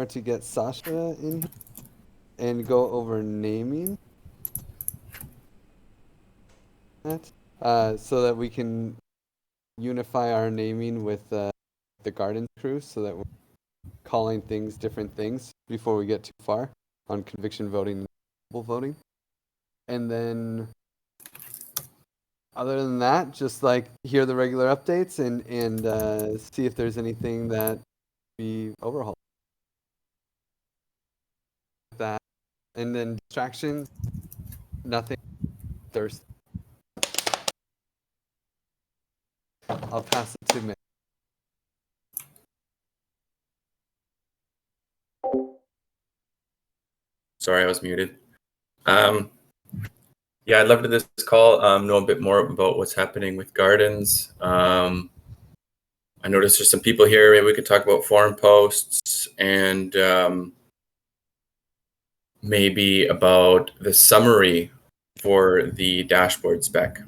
to get Sasha in here and go over naming that, so that we can unify our naming with the garden crew, so that we're calling things different things before we get too far on conviction voting and voting. And then other than that, just like hear the regular updates and see if there's anything that we overhaul. That, and then distractions, nothing. Thirst. I'll pass it to Mick. Sorry, I was muted. Yeah, I'd love to this call know a bit more about what's happening with gardens. I noticed there's some people here. Maybe we could talk about forum posts and maybe about the summary for the dashboard spec.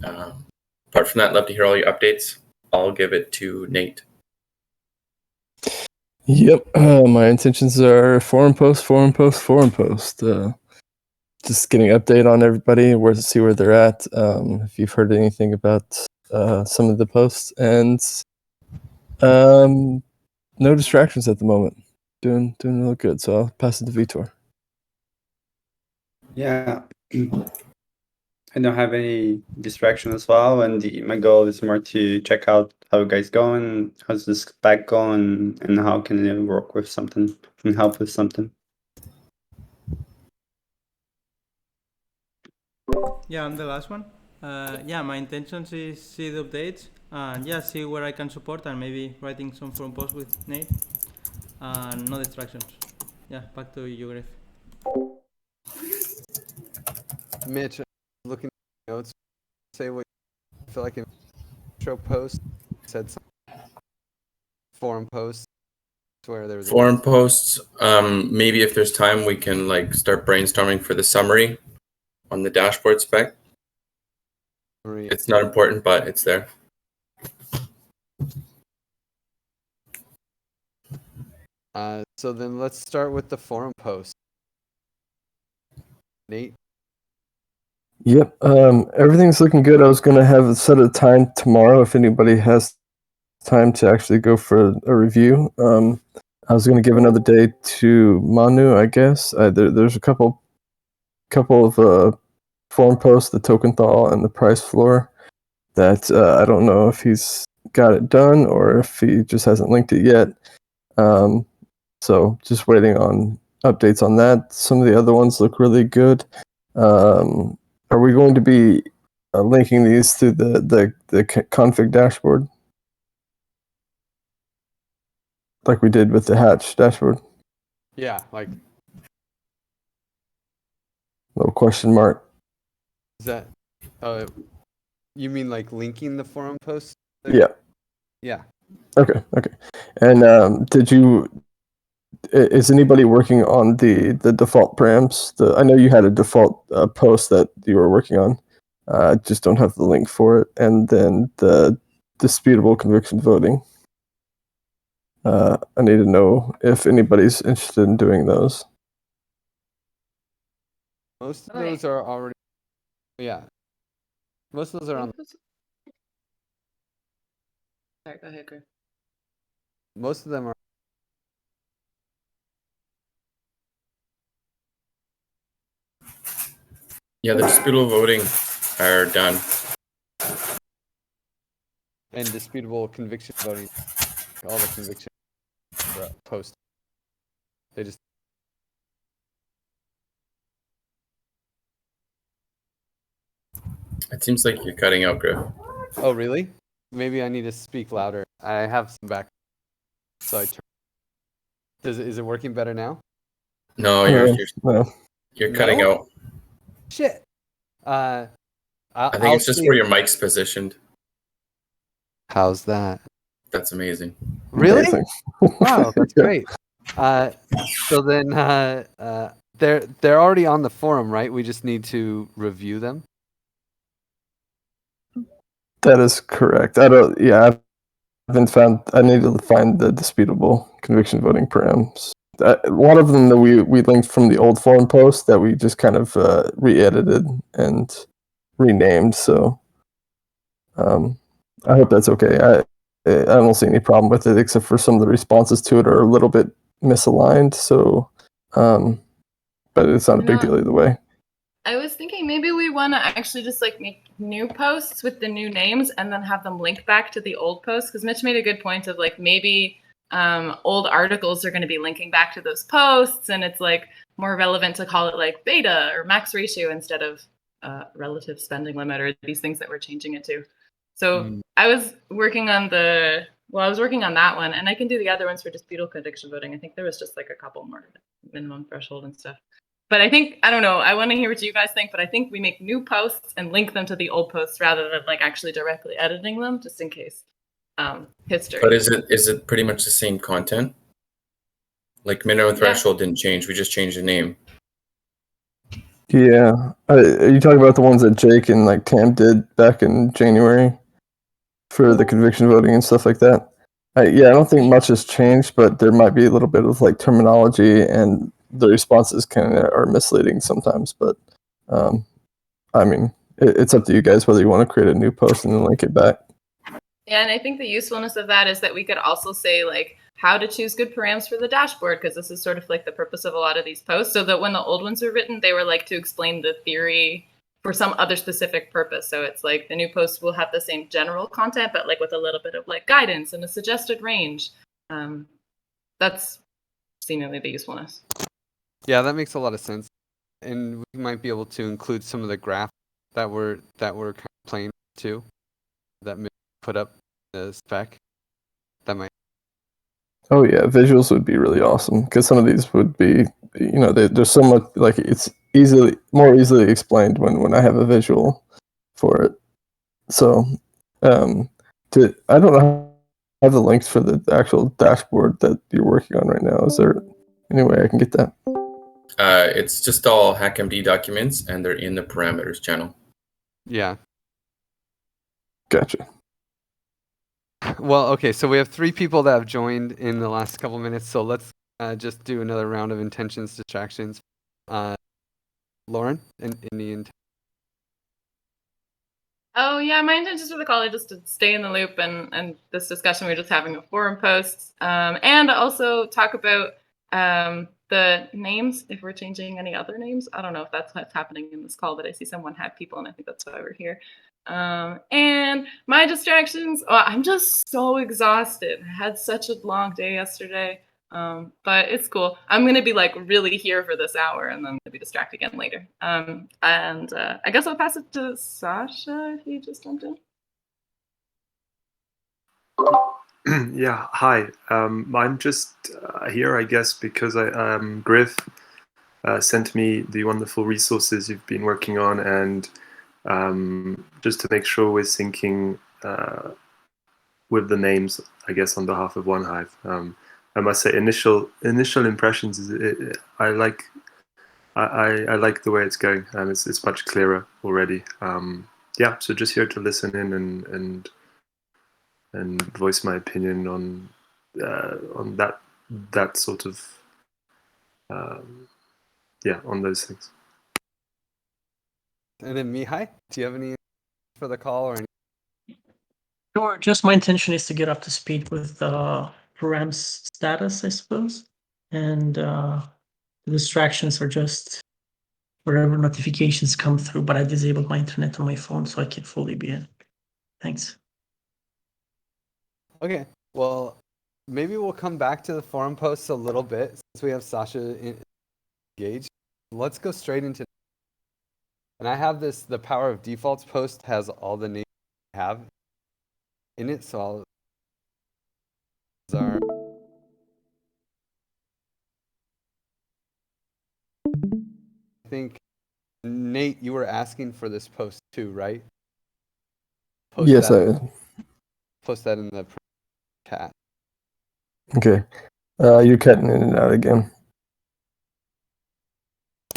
Apart from that, I'd love to hear all your updates. I'll give it to Nate. Yep, my intentions are forum post. Just getting an update on everybody, where to see where they're at. If you've heard anything about some of the posts, and no distractions at the moment. Doing real good. So I'll pass it to Vitor. Yeah, I don't have any distraction as well, and my goal is more to check out how you guys going, how's this spec going, and how can it work with something and help with something. Yeah, I'm the last one. Yeah, my intention is see the updates and yeah, see where I can support and maybe writing some forum posts with Nate. No distractions. Yeah, back to you, Griff. Mitch, looking at the notes, say what you feel like in intro post said some forum posts where there was Forum posts. Maybe if there's time, we can like start brainstorming for the summary on the dashboard spec. It's not important, but it's there. So then let's start with the forum post. Nate? Yep, everything's looking good. I was going to have a set of time tomorrow if anybody has time to actually go for a review. I was going to give another day to Manu, I guess. There's a couple of forum posts, the token thaw and the price floor, that I don't know if he's got it done or if he just hasn't linked it yet. So just waiting on updates on that. Some of the other ones look really good. Are we going to be linking these to the config dashboard? Like we did with the hatch dashboard? Yeah, like... Little question mark. Is that... you mean like linking the forum post? Yeah. Yeah. Okay. And is anybody working on the default params? I know you had a default post that you were working on. Just don't have the link for it. And then the disputable conviction voting. I need to know if anybody's interested in doing those. Most of those are already... Yeah. Most of those are on... Sorry, go ahead, Griff. Most of them are... Yeah, the disputable voting are done. And disputable conviction voting. All the conviction posts. They just... It seems like you're cutting out, Griff. Oh, really? Maybe I need to speak louder. I have some back. So I turn... Is it working better now? No, you're cutting out. Shit. I think it's just where your mic's positioned. How's that? That's amazing. Really? Wow, that's great. So then they're already on the forum, right? We just need to review them. That is correct. I need to find the disputable conviction voting params. a lot of them that we linked from the old forum post that we just kind of re-edited and renamed. So I hope that's okay. I don't see any problem with it, except for some of the responses to it are a little bit misaligned. So, but it's not a big deal either way. I was thinking maybe we want to actually just like make new posts with the new names and then have them link back to the old posts, because Mitch made a good point of like maybe old articles are going to be linking back to those posts, and it's like more relevant to call it like beta or max ratio instead of relative spending limit or these things that we're changing it to. So I was working on that one, and I can do the other ones for disputal conviction voting. I think there was just like a couple more minimum threshold and stuff. But I think, I don't know, I want to hear what you guys think, but I think we make new posts and link them to the old posts rather than like actually directly editing them, just in case history. But is it pretty much the same content? Like minimum threshold didn't change. We just changed the name. Yeah. Are you talking about the ones that Jake and like Tam did back in January for the conviction voting and stuff like that? I don't think much has changed, but there might be a little bit of like terminology, and the responses are misleading sometimes. But I mean, it's up to you guys whether you want to create a new post and then link it back. Yeah, and I think the usefulness of that is that we could also say like how to choose good params for the dashboard, because this is sort of like the purpose of a lot of these posts, so that when the old ones were written, they were like to explain the theory for some other specific purpose. So it's like the new post will have the same general content, but like with a little bit of like guidance and a suggested range. That's seemingly the usefulness. Yeah, that makes a lot of sense. And we might be able to include some of the graphs that we're kind of playing too, that may put up the spec. That might. Oh yeah, visuals would be really awesome, because some of these would be, there's so much, like it's more easily explained when I have a visual for it. So, I don't know how the links for the actual dashboard that you're working on right now. Is there any way I can get that? It's just all HackMD documents, and they're in the parameters channel. Yeah. Gotcha. Well, okay, so we have 3 people that have joined in the last couple minutes, so let's just do another round of intentions, distractions. Lauren, any intentions? Oh yeah, my intentions for the call are just to stay in the loop, and this discussion we're just having a forum posts, and also talk about the names, if we're changing any other names. I don't know if that's what's happening in this call, but I see someone had people, and I think that's why we're here. And my distractions, I'm just so exhausted. I had such a long day yesterday, but it's cool. I'm gonna be like really here for this hour, and then I'm gonna be distracted again later. And I guess I'll pass it to Sasha if he just jumped in. Yeah, hi. I'm just here, I guess, because Griff sent me the wonderful resources you've been working on, and just to make sure we're syncing with the names, I guess, on behalf of OneHive. I must say, initial impressions is I like the way it's going. It's much clearer already. Yeah, so just here to listen in and voice my opinion on that sort of on those things. And then Mihai, do you have any for the call or any? Sure, just my intention is to get up to speed with param's status, I suppose. And the distractions are just wherever notifications come through, but I disabled my internet on my phone so I can fully be in. Thanks. Okay, well, maybe we'll come back to the forum posts a little bit since we have Sasha engaged. Let's go straight into. And I have the power of defaults post has all the names I have in it, so I think, Nate, you were asking for this post too, right? Yes, Post that in the chat. Okay. You're cutting in and out again.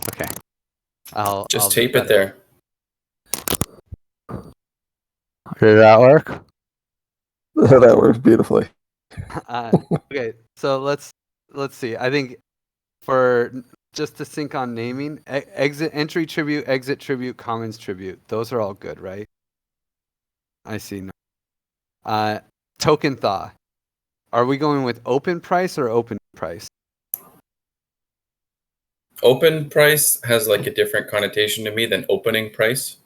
Okay. I'll tape it there. Okay, that work? That works beautifully. Okay, so let's see. I think for just to sync on naming, exit entry tribute, exit tribute, commons tribute. Those are all good, right? I see. No. Token thaw. Are we going with open price or open price? Open price has like a different connotation to me than opening price.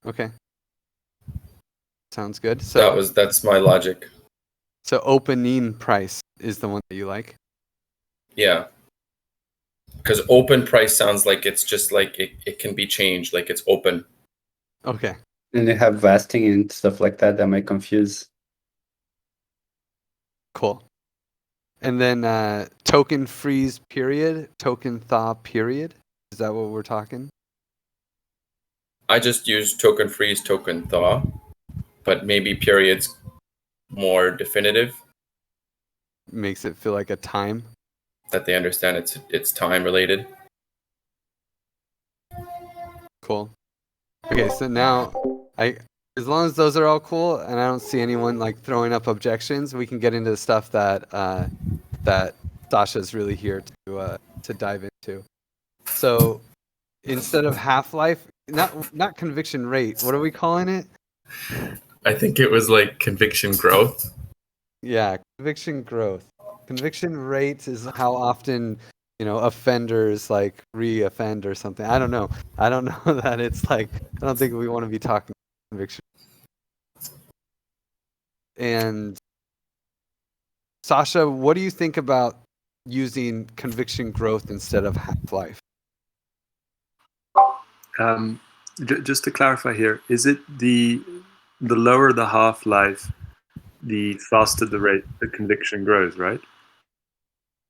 Okay. Sounds good. So That's my logic. So opening price is the one that you like? Yeah. Because open price sounds like it's just like it can be changed, like it's open. Okay. And they have vesting and stuff like that might confuse. Cool. And then token freeze period, token thaw period. Is that what we're talking? I just use token freeze, token thaw, but maybe period's more definitive. Makes it feel like a time. That they understand it's time related. Cool. Okay, so now as long as those are all cool and I don't see anyone like throwing up objections, we can get into the stuff that that Sasha's really here to dive into. So instead of half-life, not conviction rate, what are we calling it? I think it was like conviction growth. Yeah, conviction growth. Conviction rate is how often, offenders like re-offend or something. I don't know. I don't know that it's like, I don't think we want to be talking conviction. And Sasha, what do you think about using conviction growth instead of half-life? Just to clarify here, is it the lower the half-life, the faster the conviction grows, right?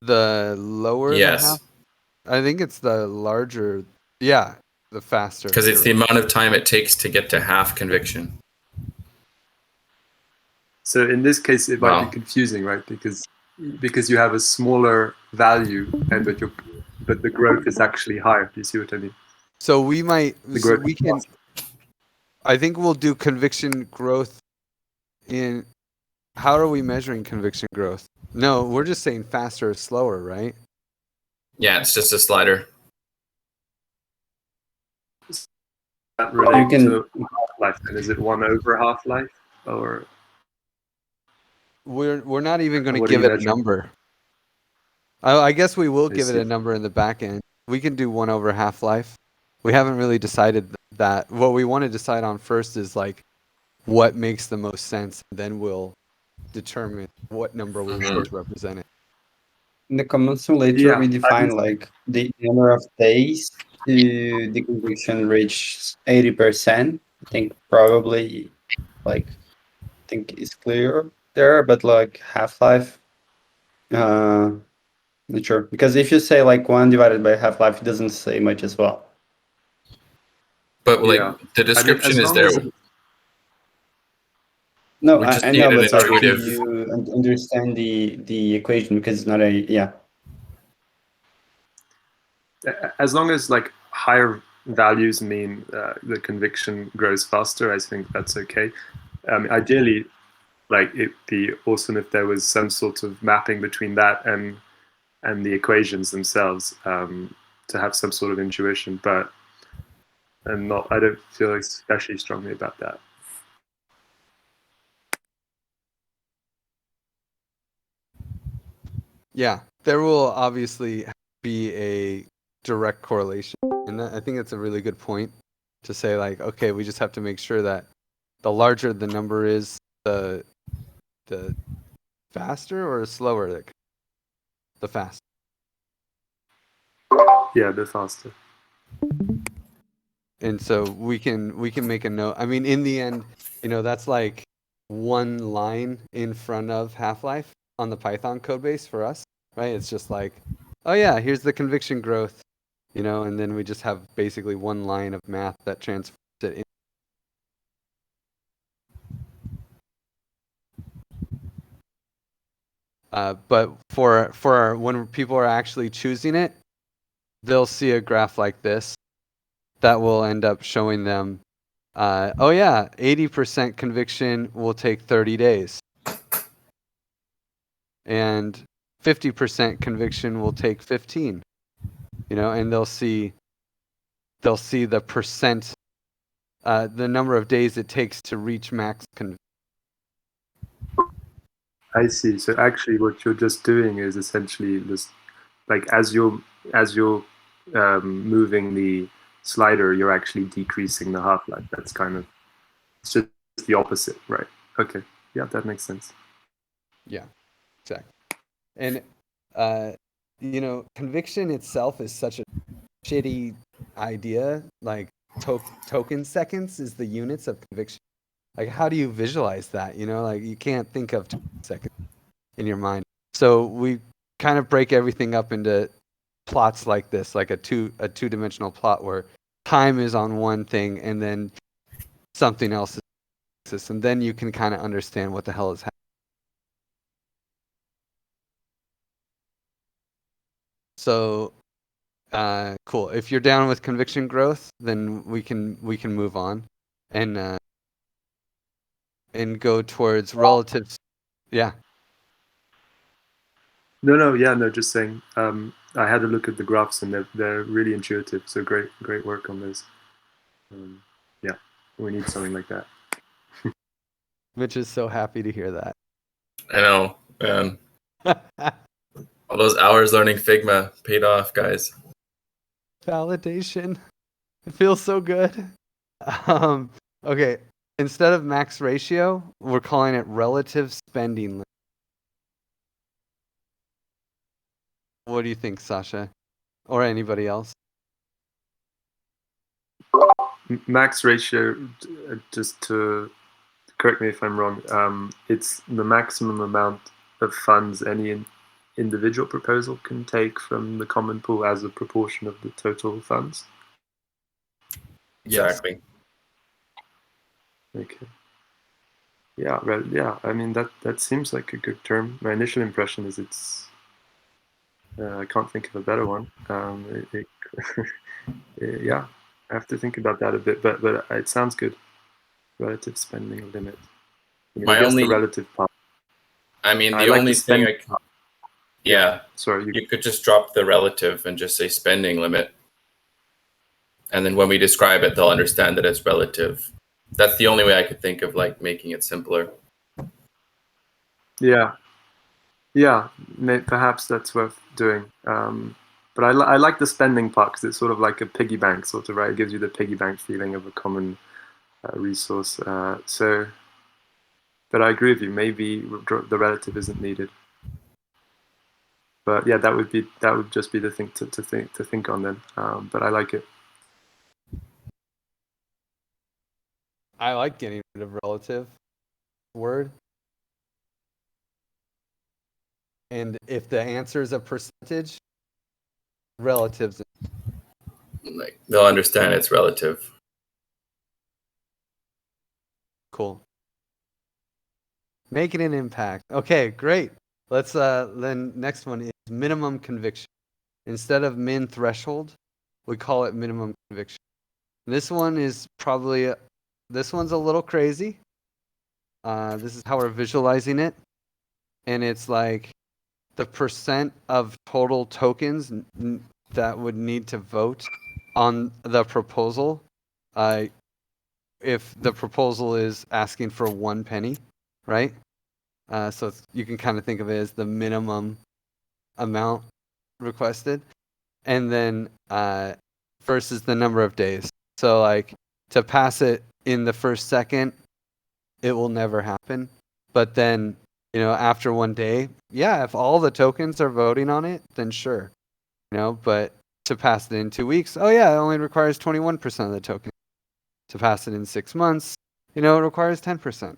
The lower the half? I think it's the larger, yeah, the faster. Because it's the amount of time it takes to get to half conviction. So in this case, it might be confusing, right? Because you have a smaller value, but the growth is actually higher. Do you see what I mean? So I think we'll do conviction growth in. How are we measuring conviction growth? No, we're just saying faster or slower, right? Yeah, it's just a slider. That relates to half-life, and is it 1 over half-life, or? We're not even going to give it a number. I guess we will give it a number in the back end. We can do 1 over half-life. We haven't really decided that. What we want to decide on first is like what makes the most sense. Then we'll determine what number we want to represent it. In the common simulator, we define like the number of days to the conviction reach 80%. I think probably is clear there, but like half-life, not sure. Because if you say like 1 divided by half-life, it doesn't say much as well. But the description is there. No, I know, but like, do you understand the equation? Because it's not As long as like higher values mean the conviction grows faster, I think that's okay. Ideally, like it'd be awesome if there was some sort of mapping between that and the equations themselves to have some sort of intuition, but I don't feel especially strongly about that. Yeah, there will obviously be a direct correlation, and I think that's a really good point to say like, okay, we just have to make sure that the larger the number is, the faster or slower the faster. Yeah, the faster. And so we can make a note. I mean, in the end, that's like 1 line in front of half-life on the Python code base for us, right? It's just like, oh yeah, here's the conviction growth, and then we just have basically 1 line of math that transfers it in. But for when people are actually choosing it, they'll see a graph like this that will end up showing them, oh yeah, 80% conviction will take 30 days. And 50% conviction will take 15. and they'll see the percent, the number of days it takes to reach max conviction. I see. So actually, what you're just doing is essentially this, like as you're moving the slider, you're actually decreasing the half-life. That's kind of, it's just the opposite, right? Okay, yeah, that makes sense. Yeah, exactly. And conviction itself is such a shitty idea. Like token seconds is the units of conviction. Like, how do you visualize that? Like, you can't think of seconds in your mind. So we kind of break everything up into plots like this, like a two-dimensional plot where time is on one thing and then something else is, and then you can kind of understand what the hell is happening. So, cool. If you're down with conviction growth, then we can move on, and go towards relatives. Yeah. No, just saying. I had a look at the graphs and they're really intuitive. So great work on those. Yeah, we need something like that. Mitch is so happy to hear that. I know. All those hours learning Figma paid off, guys. Validation. It feels so good. Okay. Instead of max ratio, we're calling it relative spending limit. What do you think, Sasha? Or anybody else? Max ratio, just to correct me if I'm wrong, it's the maximum amount of funds any individual proposal can take from the common pool as a proportion of the total funds. Exactly. Okay. Yeah, right. Yeah, I mean that seems like a good term. My initial impression is it's. I can't think of a better one. Yeah, I have to think about that a bit, but it sounds good. Relative spending limit. I mean, I guess the relative part. I mean, I the like only the thing spend- yeah. Sorry, you could just drop the relative and just say spending limit. And then when we describe it, they'll understand that it's relative. That's the only way I could think of, like, making it simpler. Yeah, perhaps that's worth doing. But I like the spending part because it's sort of like a piggy bank, sort of, right? It gives you the piggy bank feeling of a common resource. But I agree with you. Maybe the relative isn't needed. But yeah, that would just be the thing to think on then. But I like it. I like getting rid of relative word. And if the answer is a percentage, relatives. Like, they'll understand it's relative. Cool. Making an impact. Okay, great. Let's then next one is minimum conviction. Instead of min threshold, we call it minimum conviction. This one is probably this one's a little crazy. This is how we're visualizing it. And it's like the percent of total tokens that would need to vote on the proposal, if the proposal is asking for 1 penny, right? So you can kind of think of it as the minimum amount requested, and then versus the number of days. So, like, to pass it in the first second, it will never happen. But then, after 1 day, yeah, if all the tokens are voting on it, then sure. But to pass it in 2 weeks, oh yeah, it only requires 21% of the tokens. To pass it in 6 months, it requires 10%.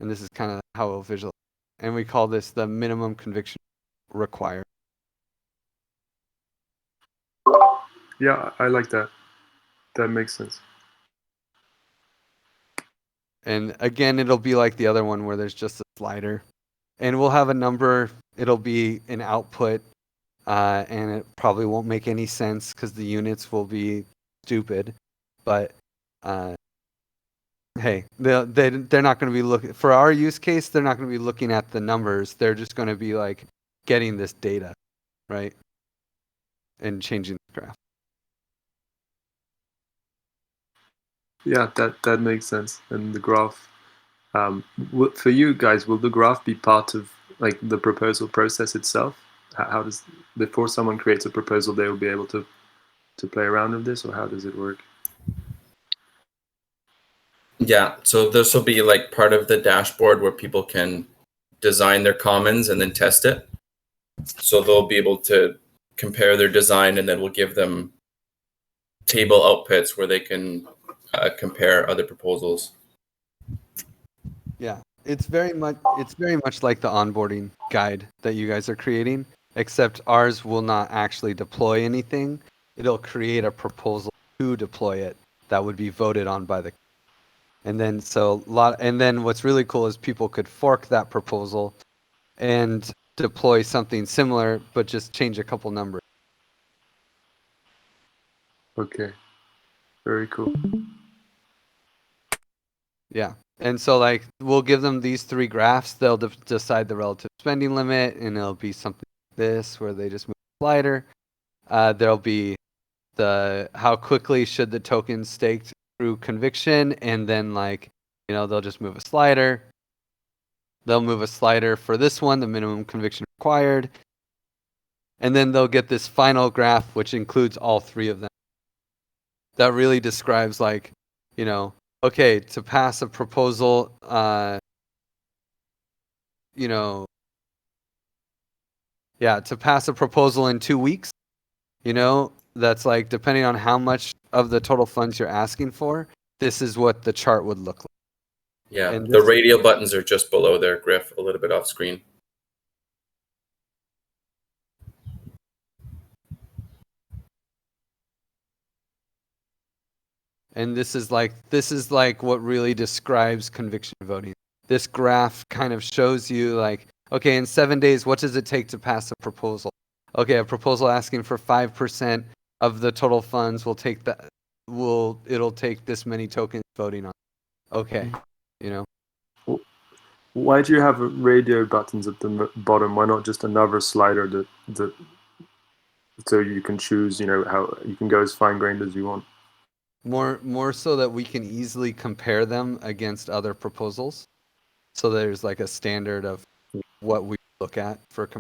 And this is kind of how we'll visualize. And we call this the minimum conviction required. Yeah, I like that. That makes sense. And again, it'll be like the other one where there's just a slider. And we'll have a number. It'll be an output. And it probably won't make any sense because the units will be stupid. But hey, they're not going to be looking for our use case. They're not going to be looking at the numbers. They're just going to be like getting this data, right? and changing the graph. Yeah, that makes sense. And the graph, for you guys, will the graph be part of like the proposal process itself? How does, before someone creates a proposal, they will be able to play around with this, or how does it work? Yeah, so this will be like part of the dashboard where people can design their commons and then test it. So they'll be able to compare their design, and then we'll give them table outputs where they can compare other proposals. Yeah, it's very much like the onboarding guide that you guys are creating, except ours will not actually deploy anything. It'll create a proposal to deploy it that would be voted on by the. And then what's really cool is people could fork that proposal and deploy something similar, but just change a couple numbers. Okay, very cool. Yeah. And so like we'll give them these 3 graphs. They'll decide the relative spending limit, and it'll be something like this where they just move the slider. There'll be the how quickly should the token staked through conviction, and then like, they'll just move a slider. They'll move a slider for this one, the minimum conviction required. And then they'll get this final graph, which includes all 3 of them. That really describes like, okay, to pass a proposal, to pass a proposal in 2 weeks, that's like, depending on how much of the total funds you're asking for, this is what the chart would look like. Yeah, And the radio buttons are just below there, Griff, a little bit off screen. And this is like what really describes conviction voting. This graph kind of shows you like, okay, in 7 days, what does it take to pass a proposal? Okay, a proposal asking for 5% of the total funds will take that. It'll take this many tokens voting on. Okay, Why do you have radio buttons at the bottom? Why not just another slider that so you can choose, how you can go as fine-grained as you want? More so that we can easily compare them against other proposals. So there's like a standard of what we look at for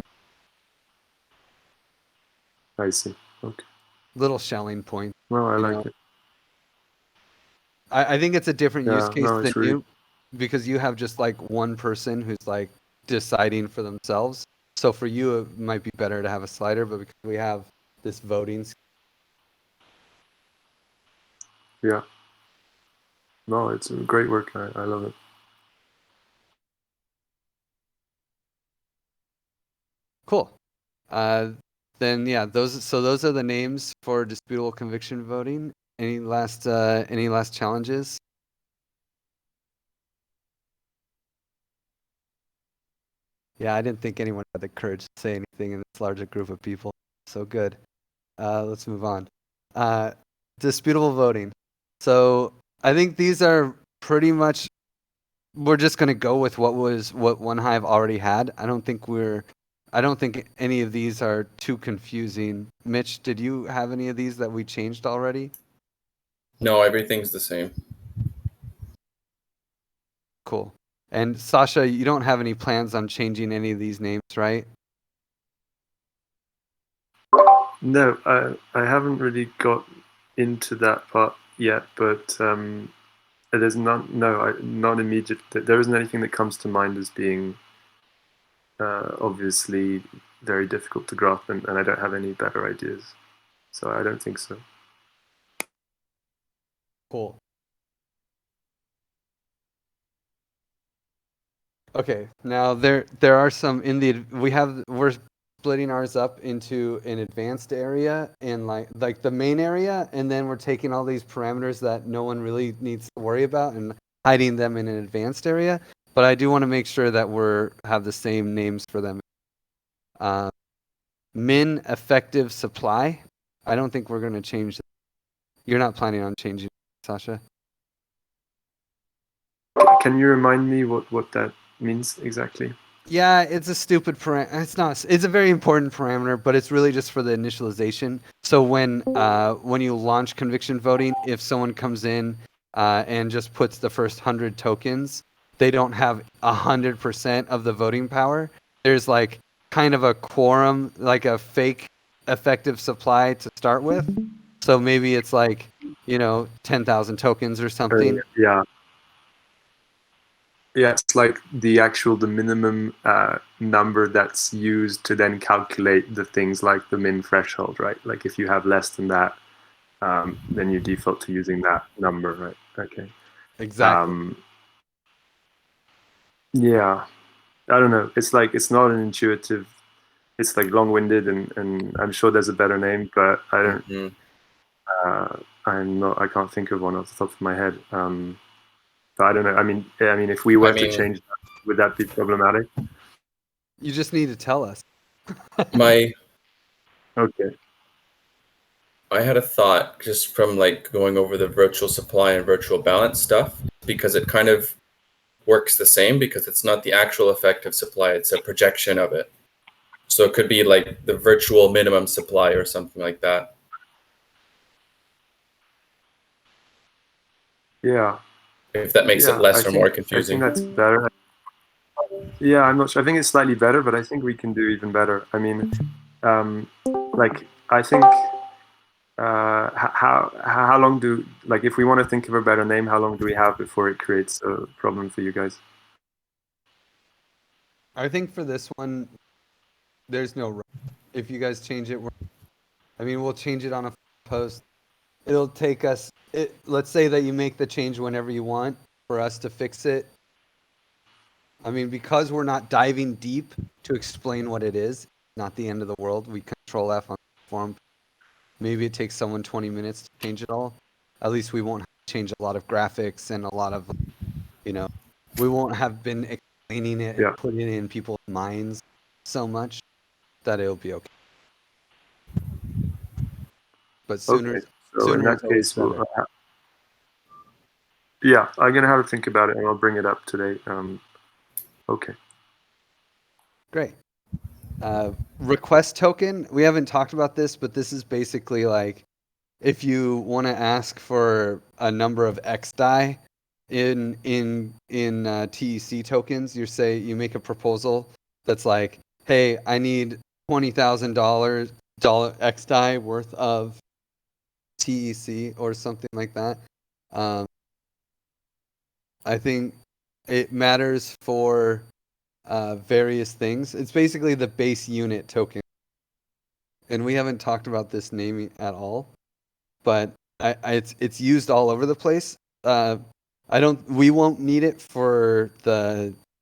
I see. Okay. little shelling point. Well, I like it. I think it's a different use Yeah, case no, than it's really- you, because you have just like one person who's like deciding for themselves. So for you, it might be better to have a slider, but because we have this voting. Yeah. No, it's great work. I love it. Cool. Then yeah, those are the names for disputable conviction voting. Any last challenges? Yeah, I didn't think anyone had the courage to say anything in this larger group of people. So good. Let's move on. Disputable voting. So I think these are pretty much, we're just going to go with what OneHive already had. I don't think any of these are too confusing. Mitch, did you have any of these that we changed already? No, everything's the same. Cool. And Sasha, you don't have any plans on changing any of these names, right? No, I haven't really got into that part yet, but there's not immediate. There isn't anything that comes to mind as being obviously very difficult to grasp, and I don't have any better ideas, so I don't think so. Cool. Okay, now there are some we're splitting ours up into an advanced area and like the main area, and then we're taking all these parameters that no one really needs to worry about and hiding them in an advanced area. But I do want to make sure that have the same names for them. Min effective supply. I don't think we're going to change. You're not planning on changing, Sasha? Can you remind me what that means exactly? Yeah, it's a stupid parameter. It's not. It's a very important parameter, but it's really just for the initialization. So when you launch conviction voting, if someone comes in and just puts the first 100 tokens, they don't have 100% of the voting power. There's like kind of a quorum, like a fake effective supply to start with. So maybe it's like 10,000 tokens or something. Yeah. Yeah, it's like the minimum number that's used to then calculate the things like the min threshold, right? Like if you have less than that, then you default to using that number, right? Okay. Exactly. Yeah, I don't know. It's like it's not an intuitive. It's like long-winded, and I'm sure there's a better name, but I don't. Mhm. I'm not. I can't think of one off the top of my head. But I don't know. I mean, if we were to mean- change that, would that be problematic? You just need to tell us. My Okay. I had a thought just from like going over the virtual supply and virtual balance stuff, because it kind of works the same, because it's not the actual effective supply, it's a projection of it. So it could be like the virtual minimum supply or something like that. Yeah. If that makes it Yeah. less or more I think confusing. that's better. Yeah, I'm not sure. I think it's slightly better, but I think we can do even better. I mean, like I think how long do, like, if we want to think of a better name, how long do we have before it creates a problem for you guys? I think for this one, there's no rush. If you guys change it, we'll change it on a post. It'll take us. Let's say that you make the change whenever you want for us to fix it. I mean, because we're not diving deep to explain what it is, not the end of the world. We control F on the form. Maybe it takes someone 20 minutes to change it all. At least we won't have to change a lot of graphics and a lot of, we won't have been explaining it and Yeah. putting it in people's minds so much that it'll be okay. But sooner, Okay. So in sooner is that always case, we'll, better. yeah, I'm gonna have to think about it, and I'll bring it up today. Okay. Great. Request token. We haven't talked about this, but this is basically like if you want to ask for a number of X die in TEC tokens, you make a proposal that's like, hey, I need $20,000 X die worth of TEC or something like that. I think it matters for various things. It's basically the base unit token, and we haven't talked about this naming at all, but it's used all over the place. We won't need it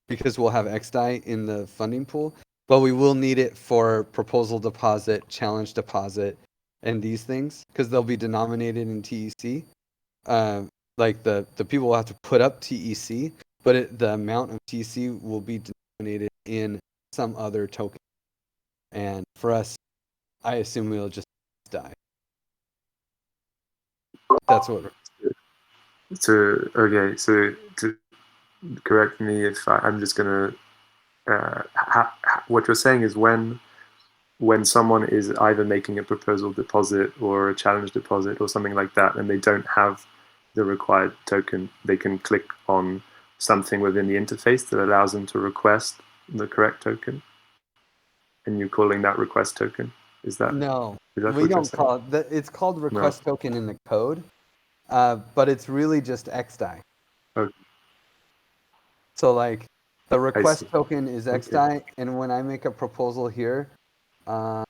because we'll have XDAI in the funding pool, but we will need it for proposal deposit, challenge deposit, and these things because they'll be denominated in TEC. Like the people will have to put up TEC, but the amount of TEC will be denominated in some other token. And for us, I assume we'll just die. That's what. So okay. So to correct me if I'm just gonna. What you're saying is when someone is either making a proposal deposit or a challenge deposit or something like that, and they don't have the required token, they can click on something within the interface that allows them to request the correct token. And you're calling that request token? No, is that we what you're don't saying? call it. It's called request token in the code, but it's really just XDAI. Okay. So like the I request see. token is Okay. XDAI, and when I make a proposal here, oh,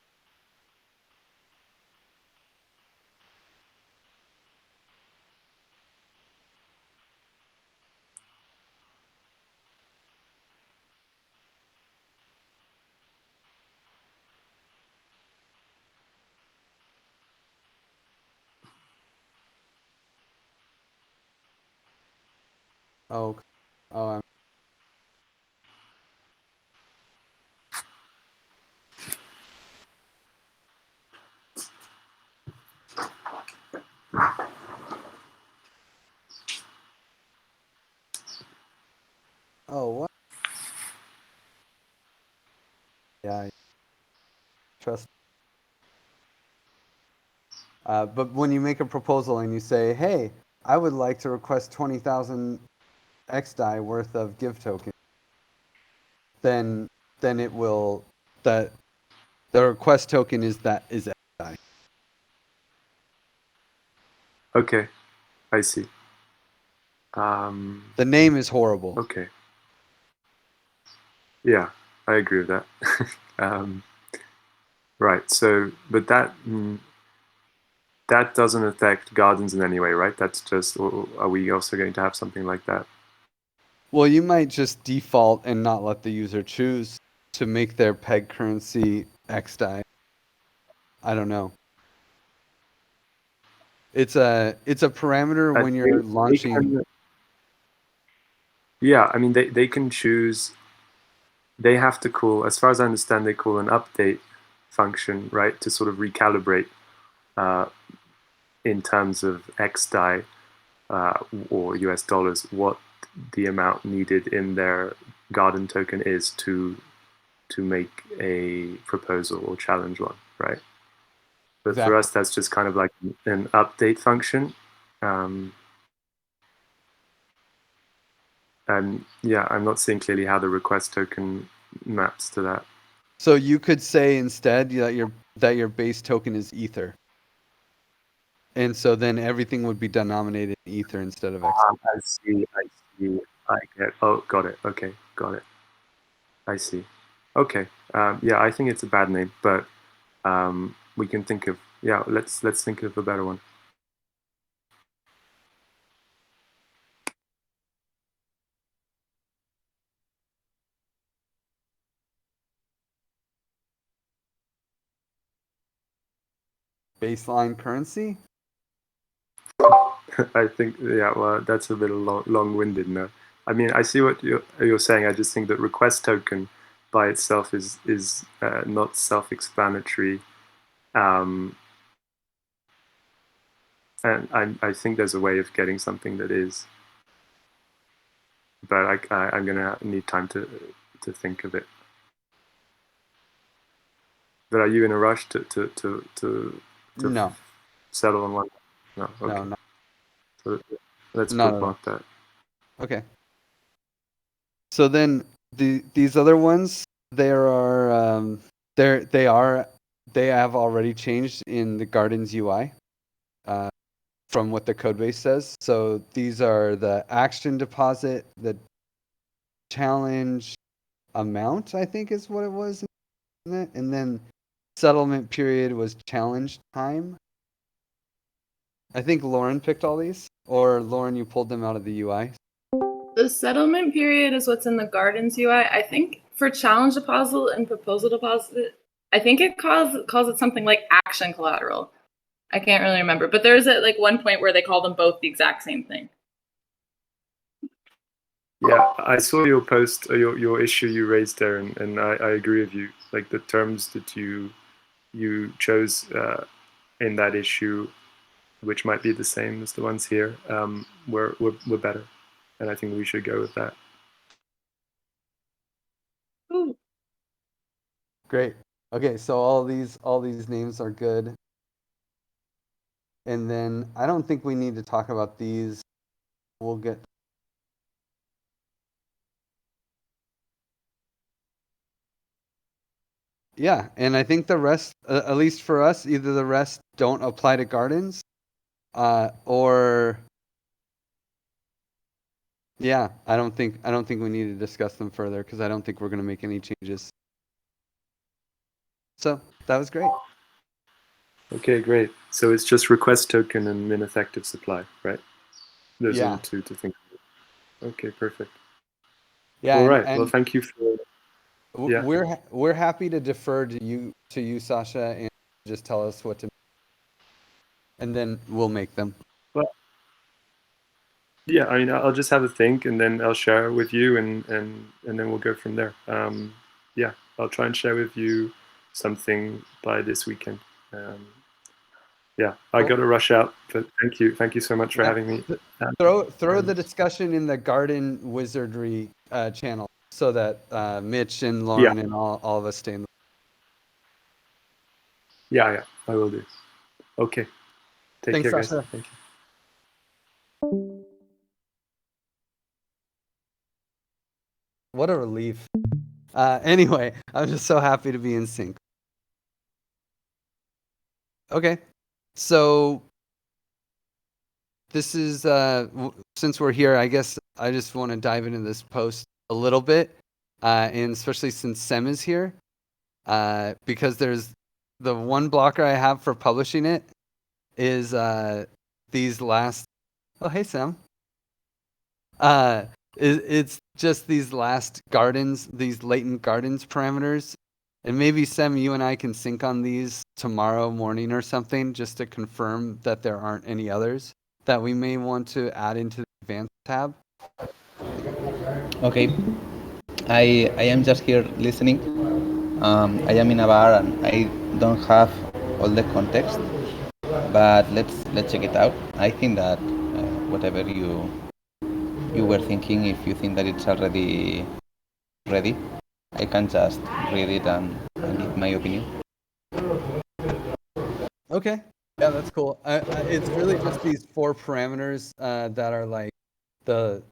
oh, oh, what? Trust. But when you make a proposal and you say, "Hey, I would like to request 20,000 XDAI worth of give tokens," then it will that the request token is XDAI. Okay, I see. The name is horrible. Okay. Yeah, I agree with that. Right. So, but that doesn't affect gardens in any way, right? That's just. Or are we also going to have something like that? Well, you might just default and not let the user choose to make their peg currency XDAI. I don't know. It's a parameter I when think you're they launching. Yeah, I mean they can choose. They have to call, as far as I understand, they call an update function, right, to sort of recalibrate in terms of XDAI or US dollars what the amount needed in their garden token is to make a proposal or challenge one, right? But Exactly. for us, that's just kind of like an update function. And yeah, I'm not seeing clearly how the request token maps to that. So you could say instead that your base token is Ether, and so then everything would be denominated in Ether instead of X. I see. I get. Oh, got it. Okay, got it. I see. Okay. Yeah, I think it's a bad name, but we can think of. Yeah, let's think of a better one. Baseline currency. I think. Yeah. Well, that's a little long-winded. No. I mean, I see what you're saying. I just think that request token by itself is not self-explanatory. And I think there's a way of getting something that is, but I'm gonna need time to think of it. But are you in a rush to No. settle on one? No. Okay. No. So let's Not at all. bookmark that. Okay. So then these other ones, they have already changed in the Gardens UI from what the codebase says. So these are the action deposit, the challenge amount, I think is what it was, and then settlement period was challenge time. I think Lauren picked all these, or Lauren, you pulled them out of the UI. The settlement period is what's in the Gardens UI. I think for challenge deposit and proposal deposit, I think it calls it something like action collateral. I can't really remember, but there's at like one point where they call them both the exact same thing. Yeah, I saw your post, your issue you raised there, and I agree with you. Like the terms that you chose in that issue, which might be the same as the ones here, were better, and I think we should go with that. Ooh. Great. Okay, so all these names are good. And then I don't think we need to talk about these. We'll get. Yeah, and I think the rest, at least for us, either the rest don't apply to gardens, or yeah, I don't think we need to discuss them further because I don't think we're going to make any changes. So that was great. Okay, great. So it's just request token and min effective supply, right? Those are the two to think of. Okay, perfect. Yeah. All right. And well, thank you for. Yeah. We're happy to defer to you, Sasha, and just tell us what to, and then we'll make them. Well, yeah. I mean, I'll just have a think, and then I'll share it with you, and then we'll go from there. Yeah, I'll try and share with you something by this weekend. Yeah, I got to rush out, but thank you so much for having me. Throw the discussion in the Garden Wizardry channel so that Mitch and Lauren and all of us stay in. Yeah, I will do. Okay. Take Thanks, care, guys. Sasha. Thank you. What a relief. Anyway, I'm just so happy to be in sync. Okay, so this is since we're here, I guess I just want to dive into this post a little bit, and especially since Sem is here, because there's the one blocker I have for publishing it is these last. Oh, hey Sem. It's just these last gardens, these latent gardens parameters. And maybe Sem, you and I can sync on these tomorrow morning or something just to confirm that there aren't any others that we may want to add into the advanced tab. Okay, I am just here listening. I am in a bar and I don't have all the context, but let's check it out. I think that whatever you were thinking, if you think that it's already ready, I can just read it and give my opinion. Okay, yeah, that's cool. It's really just these 4 parameters that are like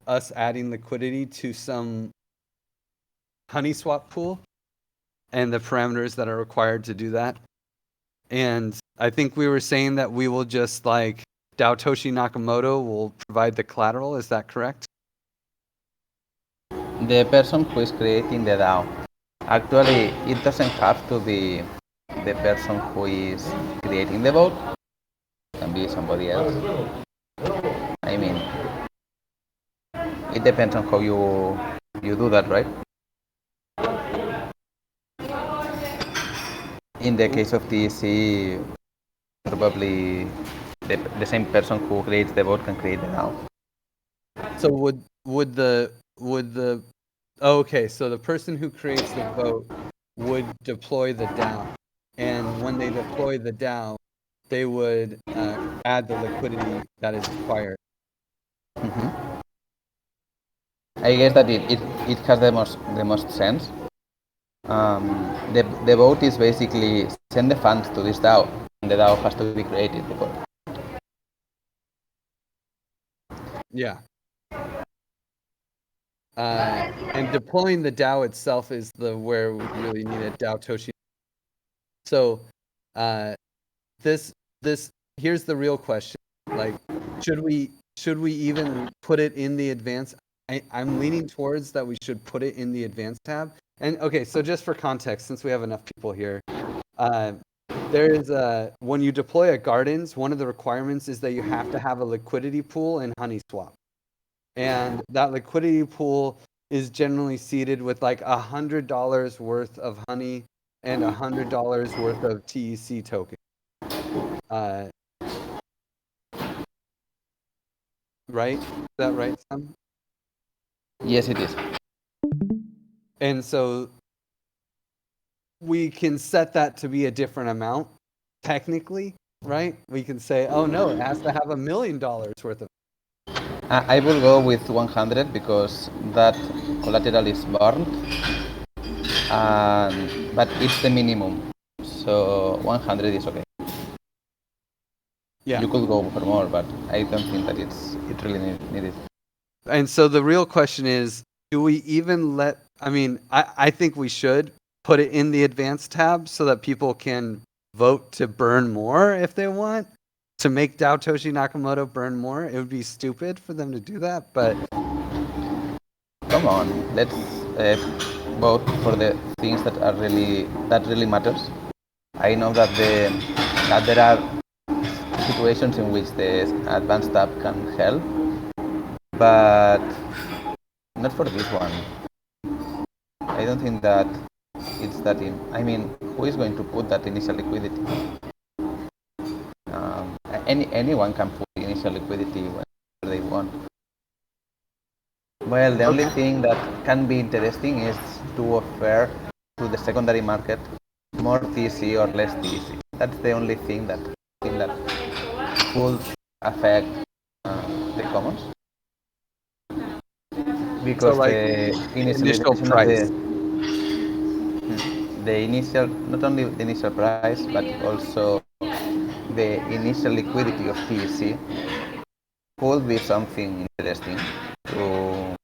us adding liquidity to some honey swap pool and the parameters that are required to do that. And I think we were saying that we will just like Daotoshi Nakamoto will provide the collateral. Is that correct? The person who is creating the DAO, actually, it doesn't have to be the person who is creating the vote. It can be somebody else. I mean, it depends on how you do that, right? In the case of TEC, probably the same person who creates the vote can create the DAO. So would the okay, so the person who creates the vote would deploy the DAO, and when they deploy the DAO, they would add the liquidity that is required. Mm-hmm. I guess that it has the most sense. The vote is basically send the funds to this DAO, and the DAO has to be created before. Yeah. And deploying the DAO itself is where we really need a Daotoshi. So, this here's the real question: like, should we even put it in the advanced? I'm leaning towards that we should put it in the advanced tab. And okay, so just for context, since we have enough people here, there is when you deploy a gardens, one of the requirements is that you have to have a liquidity pool and honey swap. And that liquidity pool is generally seeded with like $100 worth of honey and $100 worth of TEC token. Right? Is that right, Sam? Yes, it is. And so we can set that to be a different amount, technically, right? We can say, oh no, it has to have $1 million worth of. I will go with 100 because that collateral is burned, but it's the minimum, so 100 is okay. Yeah. You could go for more, but I don't think that it really needed. And so the real question is, do we even I think we should put it in the advanced tab so that people can vote to burn more if they want, to make Daotoshi Nakamoto burn more. It would be stupid for them to do that, but come on, let's vote for the things that really matters. I know that there are situations in which the advanced tab can help, but not for this one. I don't think that it's that I mean, who is going to put that initial liquidity? Anyone can put initial liquidity whenever they want. Well, the only thing that can be interesting is to offer to the secondary market more TC or less TC. That's the only thing that could affect the commons. Because so like the initial price. the initial, not only the initial price, but also the initial liquidity of TEC could be something interesting to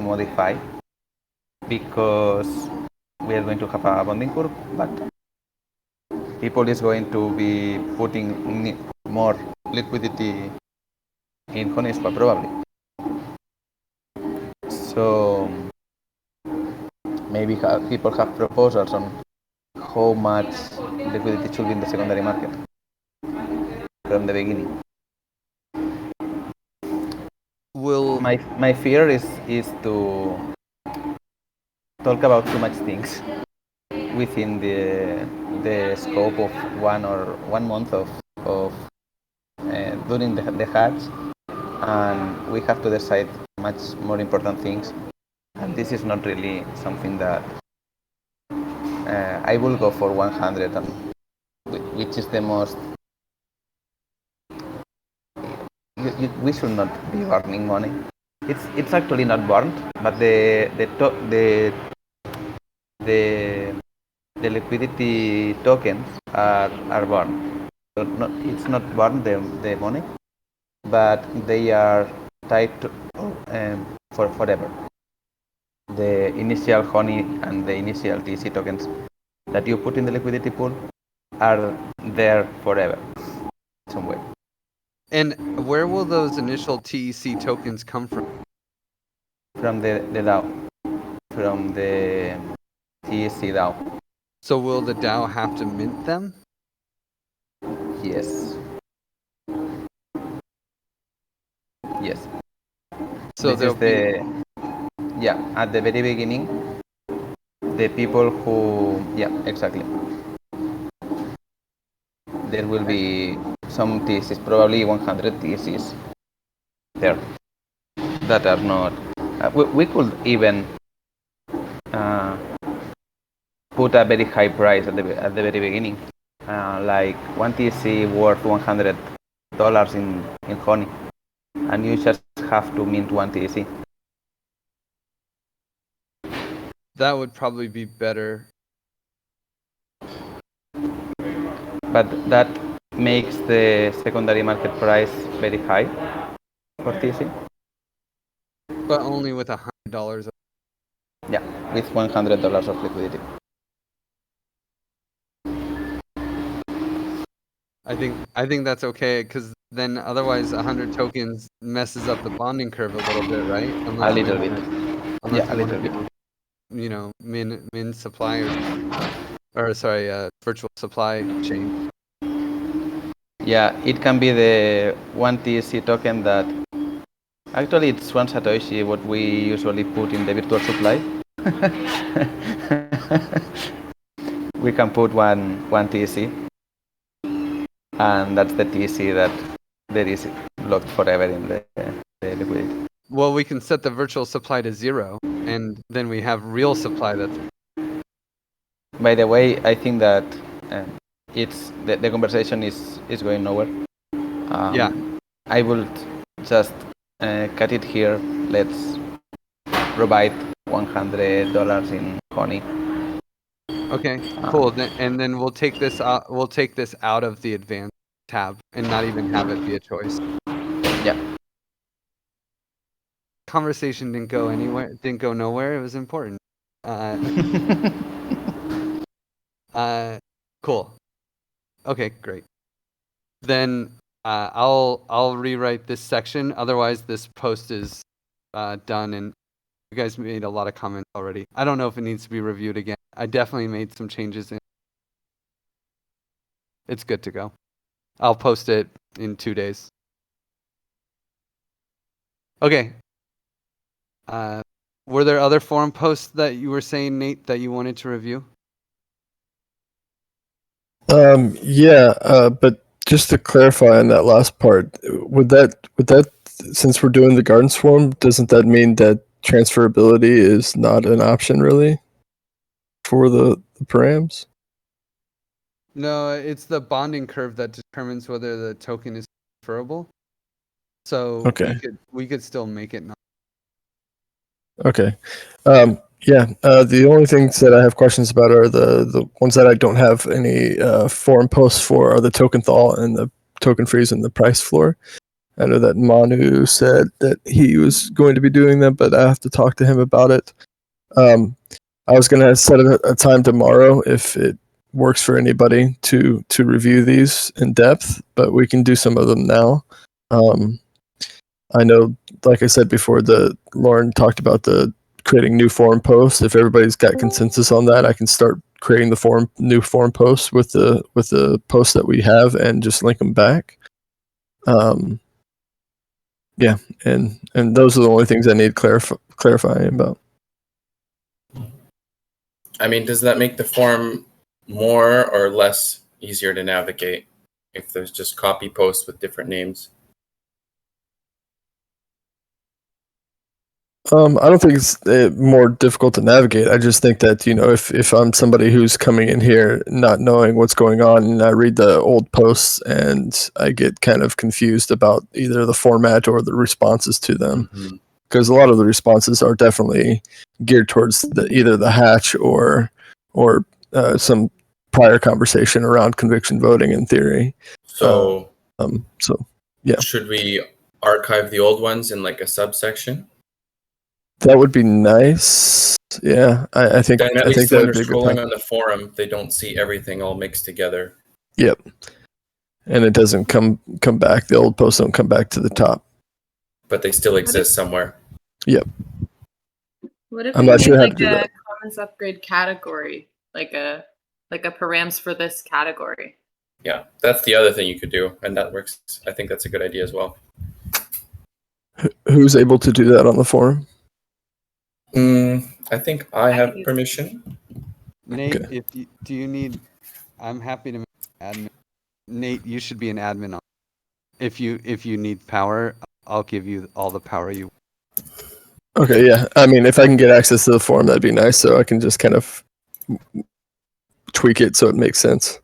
modify, because we are going to have a bonding curve, but people is going to be putting more liquidity in Honeyswap probably. So maybe people have proposals on how much liquidity should be in the secondary market from the beginning. Will My fear is to talk about too much things within the scope of 1 month of during the hatch, and we have to decide much more important things, and this is not really something that I will go for 100, and which is the most. We should not be burning money. It's actually not burned, but the liquidity tokens are burned. So it's not burned the money, but they are tied to, for forever. The initial honey and the initial TC tokens that you put in the liquidity pool are there forever, some way. and where will those initial TEC tokens come from? From the DAO, from the TEC DAO. So will the DAO have to mint them? Yes. Yes. So This is at the very beginning, the people who, exactly. There will be some theses, probably 100 theses there that are not. We could even put a very high price at the very beginning, like one TC worth $100 in honey, and you just have to mint one TC. That would probably be better. But that makes the secondary market price very high for TC. But only with $100. Yeah, with $100 of liquidity. I think that's okay, because then otherwise 100 tokens messes up the bonding curve a little bit, right? A little bit. Unless Yeah, a we want little to bit. do, min supply or sorry, virtual supply chain. Yeah, it can be the one TC token that actually it's one Satoshi, what we usually put in the virtual supply. We can put one TC, and that's the TC that there is locked forever in the liquidity. Well, we can set the virtual supply to 0, and then we have real supply that's. By the way, I think that it's the conversation is going nowhere. Yeah. I will just cut it here. Let's provide $100 in honey. Okay, cool. And then we'll take this out. We'll take this out of the advanced tab and not even have it be a choice. Yeah. Conversation didn't go anywhere. Didn't go nowhere. It was important. Cool. Okay, great. Then I'll rewrite this section. Otherwise, this post is done, and you guys made a lot of comments already. I don't know if it needs to be reviewed again. I definitely made some changes. It's good to go. I'll post it in 2 days. Okay. Were there other forum posts that you were saying, Nate, that you wanted to review? But just to clarify on that last part, would that since we're doing the garden swarm, doesn't that mean that transferability is not an option really for the params? No, it's the bonding curve that determines whether the token is transferable. So Okay. we could still make it not. Okay. Yeah, the only things that I have questions about are the ones that I don't have any forum posts for are the token thaw and the token freeze and the price floor. I know that Manu said that he was going to be doing them, but I have to talk to him about it. I was going to set a time tomorrow if it works for anybody to review these in depth, but we can do some of them now. I know, like I said before, Lauren talked about the creating new forum posts. If everybody's got consensus on that, I can start creating the new forum posts with the posts that we have and just link them back. Yeah, and those are the only things I need clarifying about. I mean, does that make the forum more or less easier to navigate if there's just copy posts with different names? I don't think it's more difficult to navigate. I just think that, if I'm somebody who's coming in here not knowing what's going on and I read the old posts and I get kind of confused about either the format or the responses to them, because a lot of the responses are definitely geared towards either the hatch or some prior conversation around conviction voting in theory. So yeah. Should we archive the old ones in like a subsection? That would be nice. Yeah, I think. Then at I least think that when would they're be a good scrolling time. on the forum, they don't see everything all mixed together. Yep. And it doesn't come back. The old posts don't come back to the top. But they still exist somewhere. Yep. What if I'm we not made sure how to like do a that. comments upgrade category, like a params for this category? Yeah, that's the other thing you could do, and that works. I think that's a good idea as well. Who's able to do that on the forum? I think I have permission. Nate, Okay. do you need? I'm happy to make admin. Nate, you should be an admin on. If you need power, I'll give you all the power you. Okay. Yeah. I mean, if I can get access to the forum, that'd be nice. So I can just kind of tweak it so it makes sense.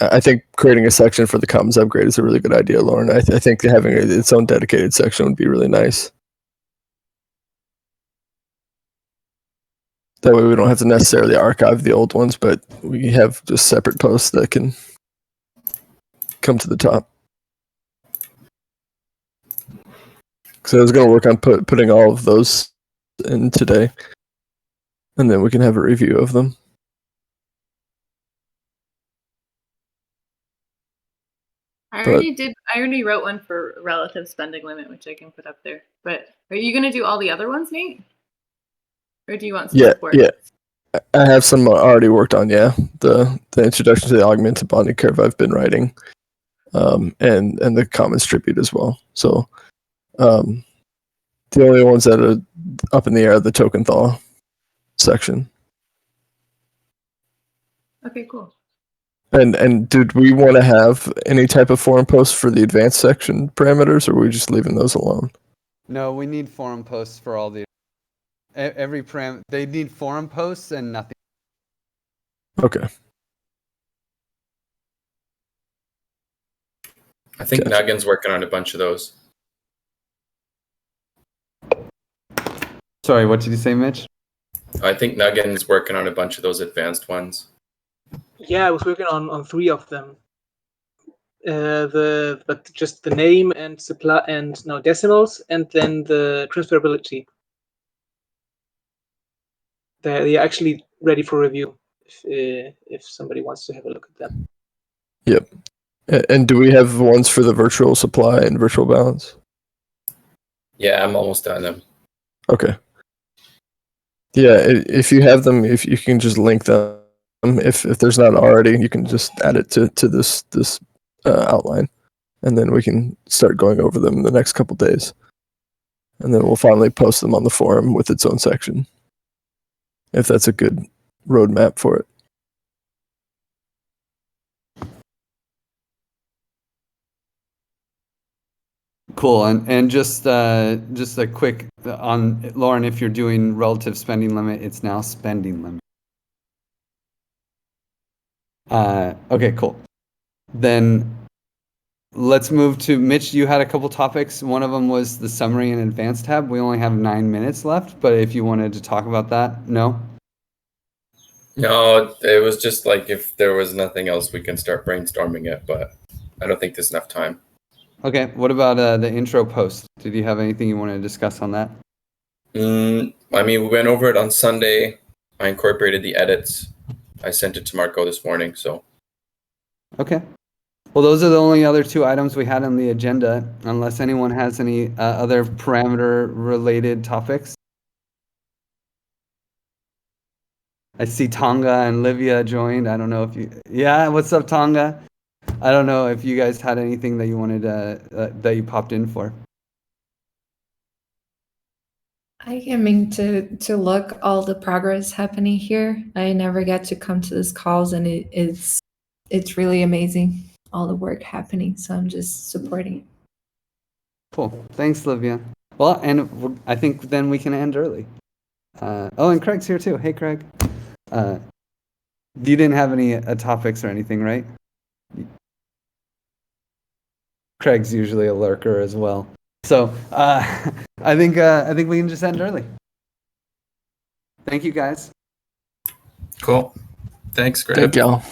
I think creating a section for the commons upgrade is a really good idea, Lauren. I think having its own dedicated section would be really nice. That way we don't have to necessarily archive the old ones, but we have just separate posts that can come to the top. So I was going to work on putting all of those in today, and then we can have a review of them. I already wrote one for relative spending limit, which I can put up there. But are you going to do all the other ones, Nate? Or do you want some support? Yeah. I have some already worked on, yeah. The introduction to the augmented bonding curve I've been writing, and the commons tribute as well. So the only ones that are up in the air are the token thaw section. Okay, cool. And did we want to have any type of forum post for the advanced section parameters, or are we just leaving those alone? No, we need forum posts for all the. Every param. They need forum posts and nothing. Okay. I think Gotcha. Nuggin's working on a bunch of those. Sorry, what did you say, Mitch? I think Nuggin's working on a bunch of those advanced ones. Yeah, I was working on 3 of them. But just the name and supply and no decimals, and then the transferability. They're actually ready for review if somebody wants to have a look at them. Yep. And do we have ones for the virtual supply and virtual balance? Yeah, I'm almost done them. Okay. Yeah, if you have them, if you can just link them, if there's not already, you can just add it to this outline, and then we can start going over them in the next couple days, and then we'll finally post them on the forum with its own section, if that's a good roadmap for it. Cool, and just a quick on Lauren, if you're doing relative spending limit, it's now spending limit. Okay, cool. Then let's move to Mitch. You had a couple topics. One of them was the summary and advanced tab. We only have 9 minutes left, but if you wanted to talk about that, no? No, it was just like if there was nothing else, we can start brainstorming it, but I don't think there's enough time. Okay, what about the intro post? Did you have anything you want to discuss on that? I mean, we went over it on Sunday. I incorporated the edits. I sent it to Marco this morning, so. Okay. Well, those are the only other 2 items we had on the agenda, unless anyone has any other parameter-related topics. I see Tonga and Livia joined. I don't know if you... Yeah, what's up, Tonga? I don't know if you guys had anything that you wanted that you popped in for. I came to look all the progress happening here. I never get to come to these calls, and it's really amazing, all the work happening. So I'm just supporting it. Cool. Thanks, Livia. Well, and I think then we can end early. Oh, and Craig's here too. Hey, Craig. You didn't have any topics or anything, right? Craig's usually a lurker as well. So I think we can just end early. Thank you, guys. Cool. Thanks, Greg. Thank y'all.